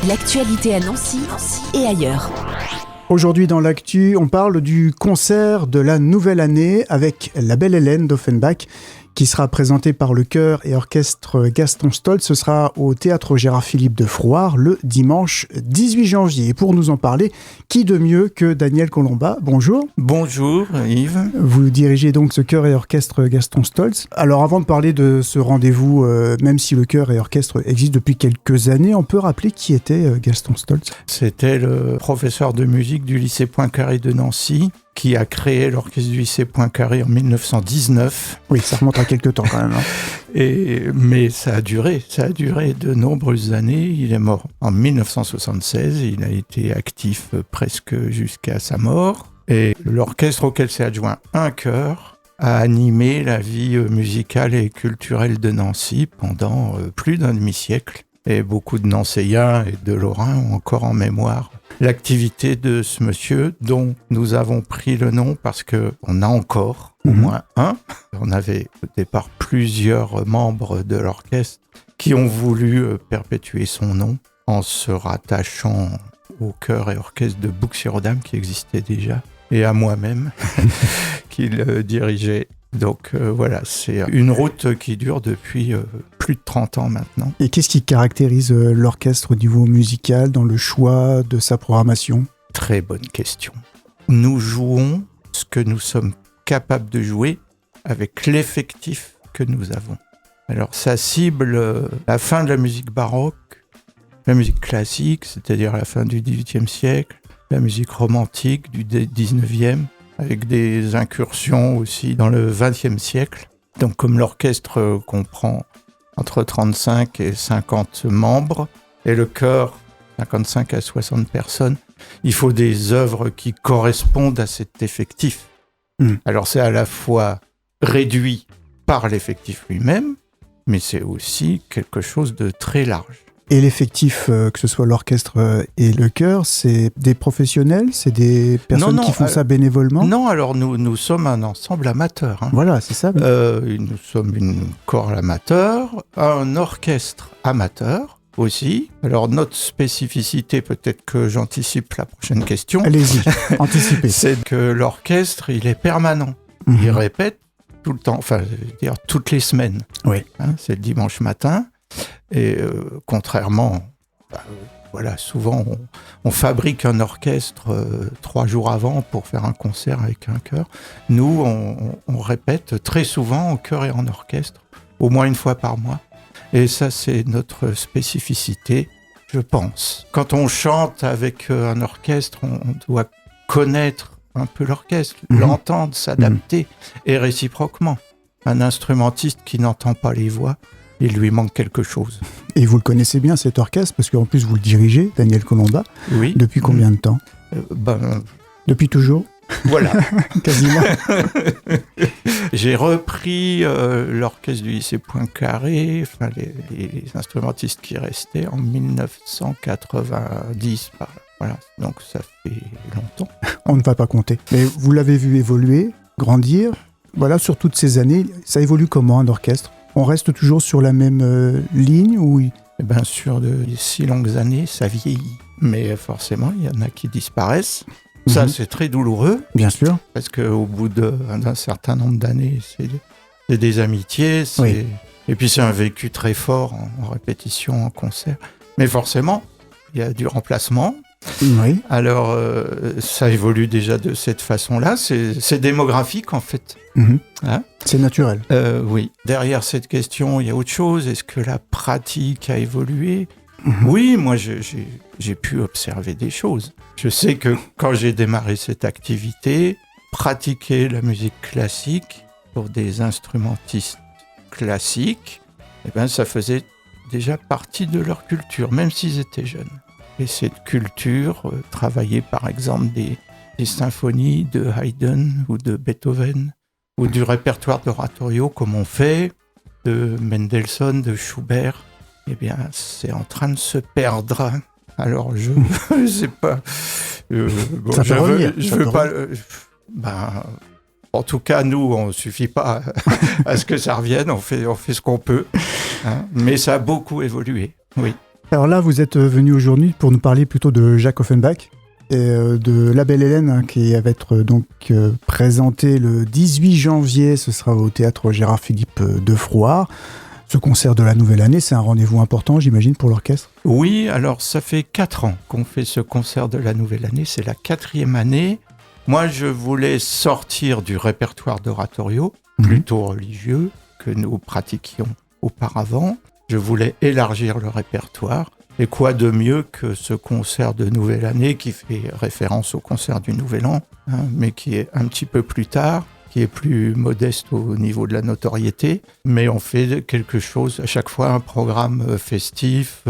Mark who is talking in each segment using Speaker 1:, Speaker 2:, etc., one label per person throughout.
Speaker 1: L'actualité à Nancy et ailleurs.
Speaker 2: Aujourd'hui dans l'actu, on parle du concert de la nouvelle année avec La Belle Hélène d'Offenbach qui sera présenté par le chœur et orchestre Gaston Stolz. Ce sera au théâtre Gérard Philipe de Frouard le dimanche 18 janvier. Et pour nous en parler, qui de mieux que Daniel Colomba? Bonjour.
Speaker 3: Bonjour Yves.
Speaker 2: Vous dirigez donc ce chœur et orchestre Gaston Stolz. Alors avant de parler de ce rendez-vous, même si le chœur et orchestre existe depuis quelques années, on peut rappeler qui était Gaston Stolz?
Speaker 3: C'était le professeur de musique du lycée Poincaré de Nancy qui a créé l'orchestre du lycée Poincaré en 1919.
Speaker 2: Oui, ça remonte à quelques temps quand même.
Speaker 3: Mais ça a duré de nombreuses années. Il est mort en 1976, il a été actif presque jusqu'à sa mort. Et l'orchestre auquel s'est adjoint un chœur a animé la vie musicale et culturelle de Nancy pendant plus d'un demi-siècle. Et beaucoup de Nancéens et de Lorrains ont encore en mémoire l'activité de ce monsieur dont nous avons pris le nom parce qu'on a encore au moins un. On avait au départ plusieurs membres de l'orchestre qui ont voulu perpétuer son nom en se rattachant au chœur et orchestre de Bouxières-aux-Dames qui existait déjà et à moi-même qui le dirigeait. Donc voilà, c'est une route qui dure depuis plus de 30 ans maintenant.
Speaker 2: Et qu'est-ce qui caractérise l'orchestre au niveau musical, dans le choix de sa programmation?
Speaker 3: Très bonne question. Nous jouons ce que nous sommes capables de jouer avec l'effectif que nous avons. Alors ça cible la fin de la musique baroque, la musique classique, c'est-à-dire la fin du XVIIIe siècle, la musique romantique du XIXe, avec des incursions aussi dans le XXe siècle. Donc comme l'orchestre comprend entre 35 et 50 membres, et le chœur 55 à 60 personnes, il faut des œuvres qui correspondent à cet effectif. Alors c'est à la fois réduit par l'effectif lui-même, mais c'est aussi quelque chose de très large.
Speaker 2: Et l'effectif, que ce soit l'orchestre et le chœur, c'est des professionnels? C'est des personnes qui font ça bénévolement?
Speaker 3: Non, alors nous sommes un ensemble amateur.
Speaker 2: Voilà, c'est ça.
Speaker 3: Nous sommes une chorale amateur, un orchestre amateur aussi. Alors notre spécificité, peut-être que j'anticipe la prochaine question.
Speaker 2: Allez-y, anticipez.
Speaker 3: C'est que l'orchestre, il est permanent. Il répète tout le temps, enfin, je veux dire toutes les semaines.
Speaker 2: Oui.
Speaker 3: C'est le dimanche matin. Et contrairement, souvent on fabrique un orchestre 3 jours avant pour faire un concert avec un chœur. Nous, on répète très souvent en chœur et en orchestre, au moins une fois par mois. Et ça, c'est notre spécificité, je pense. Quand on chante avec un orchestre, on doit connaître un peu l'orchestre, l'entendre, s'adapter, et réciproquement. Un instrumentiste qui n'entend pas les voix, il lui manque quelque chose.
Speaker 2: Et vous le connaissez bien, cet orchestre, parce qu'en plus vous le dirigez, Daniel Colomba.
Speaker 3: Oui.
Speaker 2: Depuis combien de temps? Depuis toujours?
Speaker 3: Voilà.
Speaker 2: Quasiment.
Speaker 3: J'ai repris l'orchestre du lycée Poincaré, enfin les instrumentistes qui restaient, en 1990. Voilà, donc ça fait longtemps.
Speaker 2: On ne va pas compter. Mais vous l'avez vu évoluer, grandir. Voilà, sur toutes ces années, ça évolue comment un orchestre? On reste toujours sur la même ligne ou...
Speaker 3: Sur de si longues années, ça vieillit. Mais forcément, il y en a qui disparaissent. Ça, c'est très douloureux.
Speaker 2: Bien sûr.
Speaker 3: Parce qu'au bout d'un certain nombre d'années, c'est des amitiés.
Speaker 2: Oui.
Speaker 3: Et puis, c'est un vécu très fort en répétition, en concert. Mais forcément, il y a du remplacement.
Speaker 2: Oui.
Speaker 3: Alors, ça évolue déjà de cette façon-là. C'est démographique, en fait. Hein?
Speaker 2: C'est naturel.
Speaker 3: Oui. Derrière cette question, il y a autre chose. Est-ce que la pratique a évolué? Oui, moi, j'ai pu observer des choses. Je sais que quand j'ai démarré cette activité, pratiquer la musique classique pour des instrumentistes classiques, ça faisait déjà partie de leur culture, même s'ils étaient jeunes. Et cette culture travaillait par exemple des symphonies de Haydn ou de Beethoven, ou du répertoire d'oratorio comme on fait, de Mendelssohn, de Schubert, c'est en train de se perdre. Alors je sais pas, je veux pas. En tout cas, nous, on ne suffit pas à ce que ça revienne. On fait ce qu'on peut, hein, mais ça a beaucoup évolué. Oui.
Speaker 2: Alors là, vous êtes venu aujourd'hui pour nous parler plutôt de Jacques Offenbach et de La Belle Hélène, hein, qui va être donc présenté le 18 janvier. Ce sera au théâtre Gérard Philippe de Frouard. Ce concert de la nouvelle année, c'est un rendez-vous important, j'imagine, pour l'orchestre.
Speaker 3: Oui, alors ça fait 4 ans qu'on fait ce concert de la nouvelle année. C'est la 4e année. Moi, je voulais sortir du répertoire d'oratorio, plutôt religieux, que nous pratiquions auparavant. Je voulais élargir le répertoire. Et quoi de mieux que ce concert de nouvelle année qui fait référence au concert du Nouvel An, hein, mais qui est un petit peu plus tard, qui est plus modeste au niveau de la notoriété. Mais on fait quelque chose, à chaque fois un programme festif,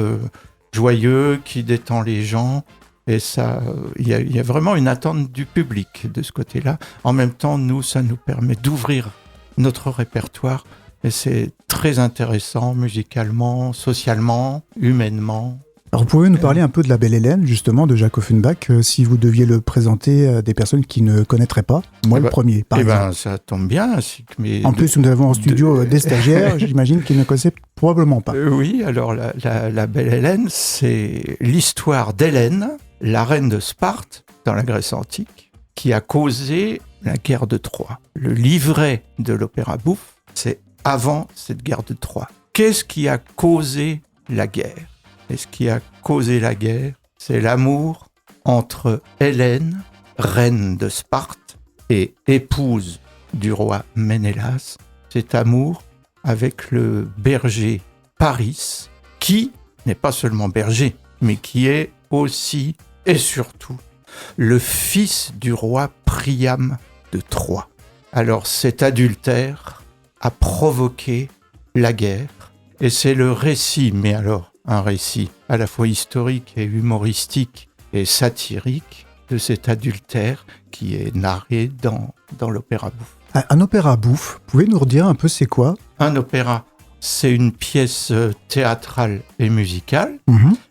Speaker 3: joyeux, qui détend les gens. Et ça, il y a vraiment une attente du public de ce côté-là. En même temps, ça nous permet d'ouvrir notre répertoire. Et c'est très intéressant musicalement, socialement, humainement.
Speaker 2: Alors, vous pouvez nous parler un peu de La Belle Hélène, justement, de Jacques Offenbach, si vous deviez le présenter à des personnes qui ne connaîtraient pas. Moi, le premier, par exemple.
Speaker 3: Ça tombe bien.
Speaker 2: En plus, nous avons en studio des stagiaires, j'imagine qu'ils ne connaissaient probablement pas.
Speaker 3: Oui, alors la Belle Hélène, c'est l'histoire d'Hélène, la reine de Sparte, dans la Grèce antique, qui a causé la guerre de Troie. Le livret de l'opéra bouffe, c'est avant cette guerre de Troie. Qu'est-ce qui a causé la guerre ? Et ce qui a causé la guerre, c'est l'amour entre Hélène, reine de Sparte, et épouse du roi Ménélas. Cet amour avec le berger Paris, qui n'est pas seulement berger, mais qui est aussi et surtout le fils du roi Priam de Troie. Alors cet adultère a provoqué la guerre, et c'est le récit, mais alors un récit à la fois historique et humoristique et satirique de cet adultère qui est narré dans l'opéra bouffe.
Speaker 2: Un opéra bouffe, pouvez nous redire un peu c'est quoi ?
Speaker 3: Un opéra, c'est une pièce théâtrale et musicale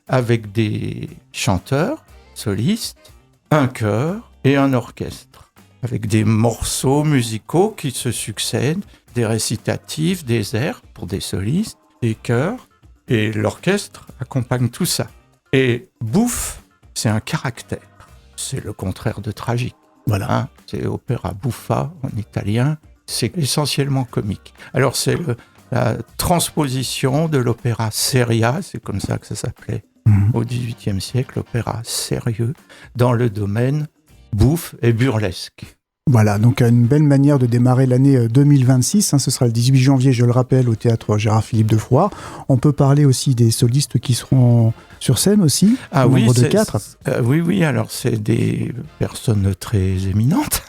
Speaker 3: avec des chanteurs, solistes, un chœur et un orchestre, avec des morceaux musicaux qui se succèdent, des récitatifs, des airs pour des solistes, des chœurs, et l'orchestre accompagne tout ça. Et bouffe, c'est un caractère. C'est le contraire de tragique.
Speaker 2: Voilà.
Speaker 3: Hein, c'est opéra buffa en italien. C'est essentiellement comique. Alors c'est la transposition de l'opéra seria, c'est comme ça que ça s'appelait au XVIIIe siècle, l'opéra sérieux, dans le domaine bouffe et burlesque.
Speaker 2: Voilà, donc une belle manière de démarrer l'année 2026. Ce sera le 18 janvier, je le rappelle, au théâtre Gérard Philippe de Frouard. On peut parler aussi des solistes qui seront sur scène aussi,
Speaker 3: au nombre
Speaker 2: de 4.
Speaker 3: Oui, alors c'est des personnes très éminentes.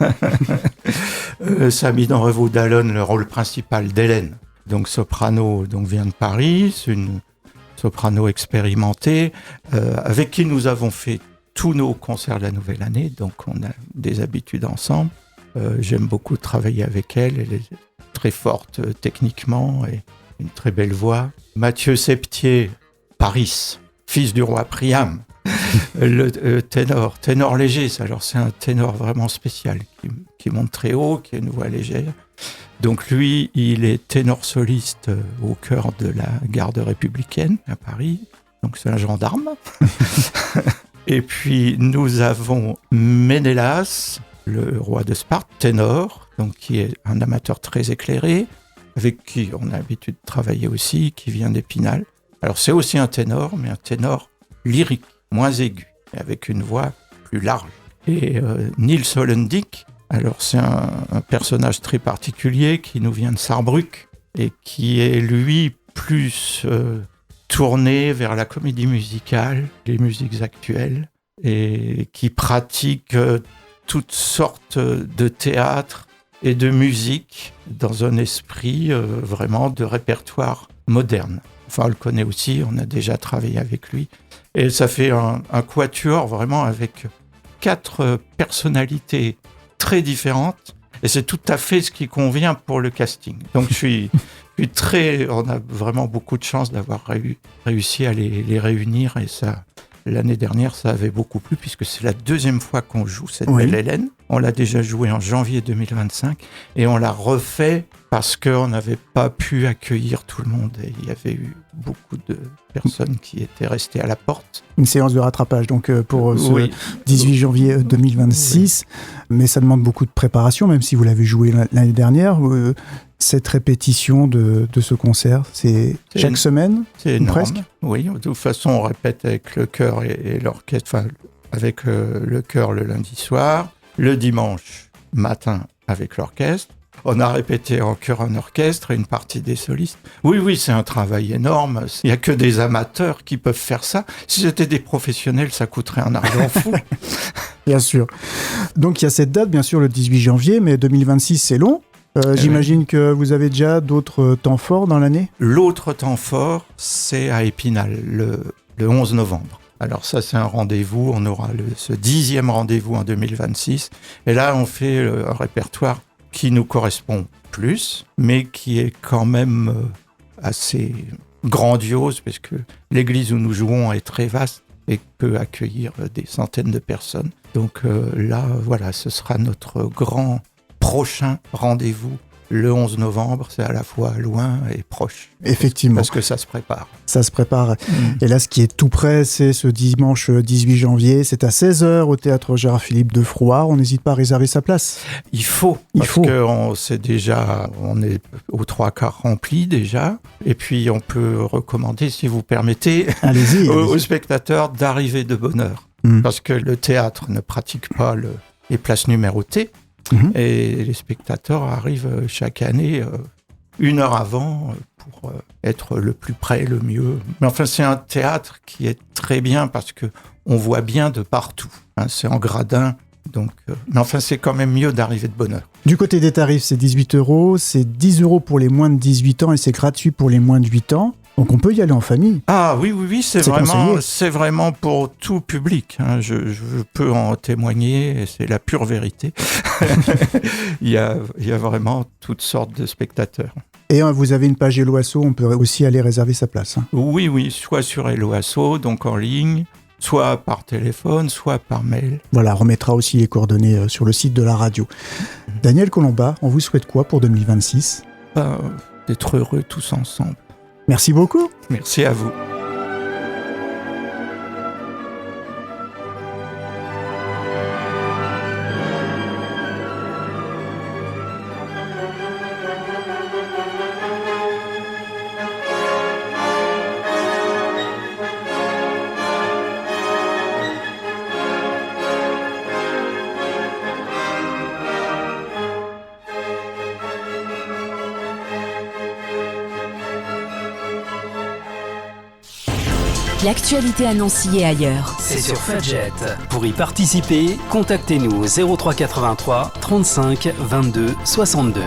Speaker 3: Sabine Revaud-Dallon, le rôle principal d'Hélène, donc soprano, vient de Paris, c'est une soprano expérimentée, avec qui nous avons fait tous nos concerts de la nouvelle année, donc on a des habitudes ensemble. J'aime beaucoup travailler avec elle est très forte techniquement et une très belle voix. Mathieu Septier, Paris, fils du roi Priam, le ténor léger, alors c'est un ténor vraiment spécial qui monte très haut, qui a une voix légère. Donc lui, il est ténor soliste au cœur de la garde républicaine à Paris, donc c'est un gendarme. Et puis nous avons Ménélas, le roi de Sparte, ténor, donc qui est un amateur très éclairé, avec qui on a l'habitude de travailler aussi, qui vient d'Épinal. Alors c'est aussi un ténor, mais un ténor lyrique, moins aigu, avec une voix plus large. Et Niels Holendijk, alors c'est un personnage très particulier qui nous vient de Sarrebruck et qui est lui plus tourné vers la comédie musicale, les musiques actuelles, et qui pratique toutes sortes de théâtre et de musique dans un esprit vraiment de répertoire moderne. Enfin, on le connaît aussi, on a déjà travaillé avec lui. Et ça fait un quatuor vraiment avec 4 personnalités très différentes. Et c'est tout à fait ce qui convient pour le casting. Donc on a vraiment beaucoup de chance d'avoir réussi à les réunir. Et ça, l'année dernière, ça avait beaucoup plu puisque c'est la 2e fois qu'on joue cette Belle Hélène. On l'a déjà joué en janvier 2025 et on l'a refait parce qu'on n'avait pas pu accueillir tout le monde. Et il y avait eu beaucoup de personnes qui étaient restées à la porte.
Speaker 2: Une séance de rattrapage donc pour ce
Speaker 3: Oui.
Speaker 2: 18 janvier 2026. Oui. Mais ça demande beaucoup de préparation, même si vous l'avez joué l'année dernière. Cette répétition de ce concert, c'est chaque semaine?
Speaker 3: C'est énorme.
Speaker 2: Presque.
Speaker 3: Oui, de toute façon, on répète avec le chœur et l'orchestre, enfin, avec le chœur le lundi soir, le dimanche matin avec l'orchestre. On a répété en chœur, en orchestre, et une partie des solistes. Oui, c'est un travail énorme. Il n'y a que des amateurs qui peuvent faire ça. Si c'était des professionnels, ça coûterait un argent fou.
Speaker 2: Bien sûr. Donc il y a cette date, bien sûr, le 18 janvier, mais 2026, c'est long. J'imagine que vous avez déjà d'autres temps forts dans l'année?
Speaker 3: L'autre temps fort, c'est à Épinal, le 11 novembre. Alors ça, c'est un rendez-vous. On aura ce 10e rendez-vous en 2026. Et là, on fait un répertoire qui nous correspond plus, mais qui est quand même assez grandiose, parce que l'église où nous jouons est très vaste et peut accueillir des centaines de personnes. Donc là, voilà, ce sera notre grand prochain rendez-vous. Le 11 novembre, c'est à la fois loin et proche.
Speaker 2: Effectivement.
Speaker 3: Parce que ça se prépare.
Speaker 2: Ça se prépare. Et là, ce qui est tout près, c'est ce dimanche 18 janvier. C'est à 16h au théâtre Gérard-Philippe de Frouard. On n'hésite pas à réserver sa place.
Speaker 3: Il faut. Parce qu'on est aux 3/4 rempli déjà. Et puis, on peut recommander, si vous permettez, aux spectateurs d'arriver de bonne heure. Parce que le théâtre ne pratique pas les places numérotées. Et les spectateurs arrivent chaque année 1 heure avant pour être le plus près, le mieux. Mais enfin, c'est un théâtre qui est très bien parce qu'on voit bien de partout. C'est en gradin, donc... mais enfin, c'est quand même mieux d'arriver de bonne heure.
Speaker 2: Du côté des tarifs, c'est 18 €, c'est 10 € pour les moins de 18 ans et c'est gratuit pour les moins de 8 ans. Donc on peut y aller en famille.
Speaker 3: Ah oui, c'est vraiment pour tout public. Je peux en témoigner, et c'est la pure vérité. il y a vraiment toutes sortes de spectateurs.
Speaker 2: Et vous avez une page Hello Asso, on peut aussi aller réserver sa place.
Speaker 3: Oui, soit sur Hello Asso, donc en ligne, soit par téléphone, soit par mail.
Speaker 2: Voilà, on remettra aussi les coordonnées sur le site de la radio. Daniel Colomba, on vous souhaite quoi pour 2026 ?
Speaker 3: D'être heureux tous ensemble.
Speaker 2: Merci beaucoup.
Speaker 3: Merci à vous.
Speaker 1: L'actualité à Nancy et ailleurs.
Speaker 4: C'est sur Fudget. Pour y participer, contactez-nous au 03 83 35 22 62.